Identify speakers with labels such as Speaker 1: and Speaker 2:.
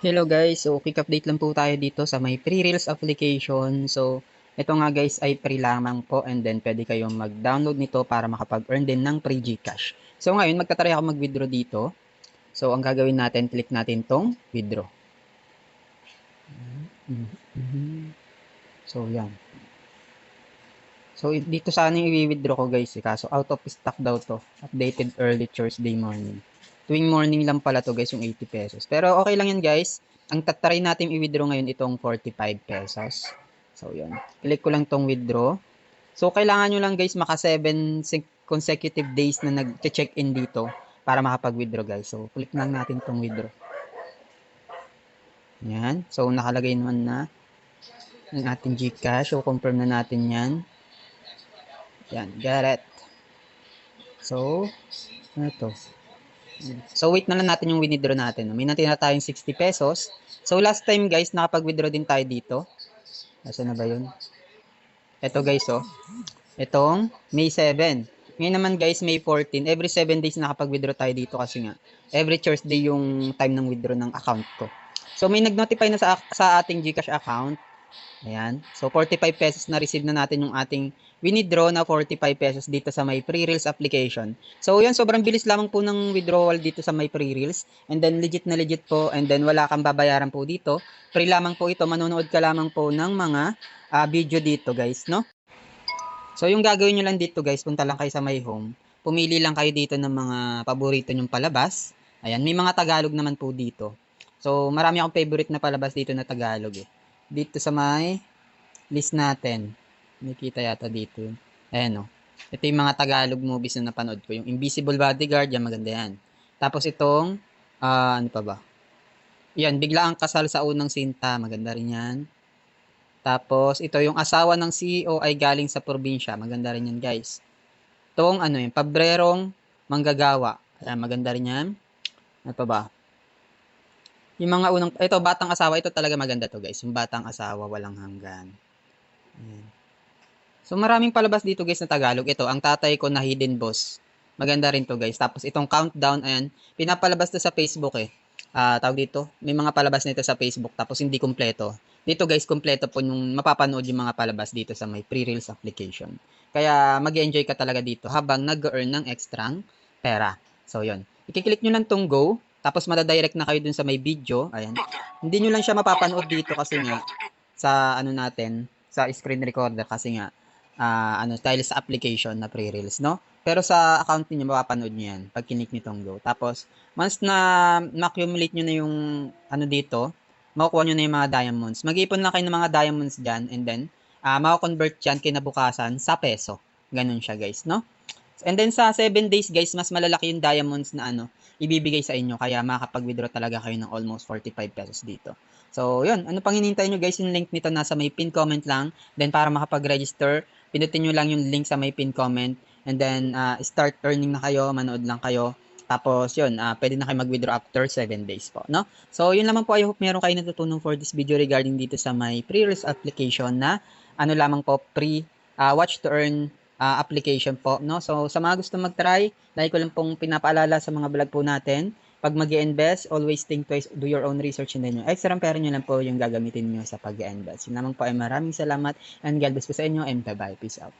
Speaker 1: Hello guys, so quick update lang po tayo dito sa may pre-reels application. So, ito nga guys ay free lamang po and then pwede kayong mag-download nito para makapag-earn din ng free GCash. So ngayon, magtatry ako mag-withdraw dito. So, ang gagawin natin, click natin tong withdraw. So, yan. So, dito sana yung i-withdraw ko guys, kaso out of stock daw to. Updated early Thursday morning. Tuwing morning lang pala to guys, yung 80 pesos. Pero okay lang yan guys. Ang tatry natin i-withdraw ngayon itong 45 pesos. So, yun. Click ko lang tong withdraw. So, kailangan nyo lang guys maka 7 consecutive days na nag-check in dito para makapag-withdraw guys. So, click lang natin tong withdraw. Yan. So, nakalagay naman na ng ating GCash. So, confirm na natin yan. Yan. Got it. So, ano to? So, wait na lang natin yung withdraw natin. May natin na tayong 60 pesos. So, last time guys, nakapag-withdraw din tayo dito. Nasaan na ba yun? Ito guys, oh. Itong May 7. Ngayon naman guys, May 14. Every 7 days nakapag-withdraw tayo dito kasi nga, every Thursday yung time ng withdraw ng account ko. So, may nag-notify na sa ating GCash account. Ayan. So, 45 pesos na receive na natin yung ating withdraw na 45 pesos dito sa may pre-reels application. So, yun, sobrang bilis lamang po ng withdrawal dito sa may pre-reels. And then, legit na legit po. And then, wala kang babayaran po dito. Free lamang po ito. Manonood ka lamang po ng mga video dito, guys, no? So, yung gagawin nyo lang dito, guys, punta lang kayo sa my home. Pumili lang kayo dito ng mga paborito nyong palabas. Ayan, may mga Tagalog naman po dito. So, marami akong favorite na palabas dito na Tagalog eh. Dito sa may list natin. Nakikita yata dito. Ayan o. Ito yung mga Tagalog movies na napanood ko. Yung Invisible Bodyguard, yan maganda yan. Tapos itong, ano pa ba? Yan, Bigla ang Kasal sa Unang Sinta, maganda rin yan. Tapos ito yung Asawa ng CEO ay Galing sa Probinsya, maganda rin yan guys. Itong ano yung Pabrerong Manggagawa, ayan, maganda rin yan. Ano pa ba? Yung mga unang, ito Batang Asawa, ito talaga maganda to guys. Yung Batang Asawa, Walang Hanggan. Ayan. So, maraming palabas dito guys na Tagalog. Ito, Ang Tatay Ko na Hidden Boss. Maganda rin to guys. Tapos itong Countdown, ayan, pinapalabas to sa Facebook eh. Tawag dito, may mga palabas nito sa Facebook tapos hindi kumpleto. Dito guys, kumpleto po yung mapapanood yung mga palabas dito sa may pre-reels application. Kaya mag-enjoy ka talaga dito habang nag-earn ng extrang pera. So, yon. I-click nyo lang tong go. Tapos madadirect na kayo dun sa may video. Ayan. Hindi nyo lang siya mapapanood dito kasi nga sa ano natin, sa screen recorder kasi nga dahil sa application na pre-reels, no? Pero sa account niyo mapapanood niyo yan pag kinik niyo tong go. Tapos, once na ma-accumulate niyo na yung ano dito, makukuha niyo na yung mga diamonds. Mag-ipon lang kayo ng mga diamonds dyan and then, mako-convert yan kinabukasan sa peso. Ganun siya guys, no? And then sa 7 days guys, mas malalaki yung diamonds na ibibigay sa inyo. Kaya makakapag-withdraw talaga kayo ng almost 45 pesos dito. So, yun. Ano pang hinihintay nyo guys? Yung link nito nasa may pin comment lang. Then para makapag-register, pinutin nyo lang yung link sa may pin comment. And then, start earning na kayo, manood lang kayo. Tapos, yun, pwede na kayo mag-withdraw after 7 days po, no? So, yun lamang po. I hope meron kayo natutunan for this video regarding dito sa may pre-reels application na ano lamang po, watch to earn application po, no? So, sa mga gusto mag-try, dahil ko lang pong pinapaalala sa mga vlog po natin, pag mag-invest, always think twice, do your own research, and then yung extra pera nyo lang po yung gagamitin nyo sa pag-invest. Yun naman po ay maraming salamat and God bless po sa inyo and bye-bye. Peace out.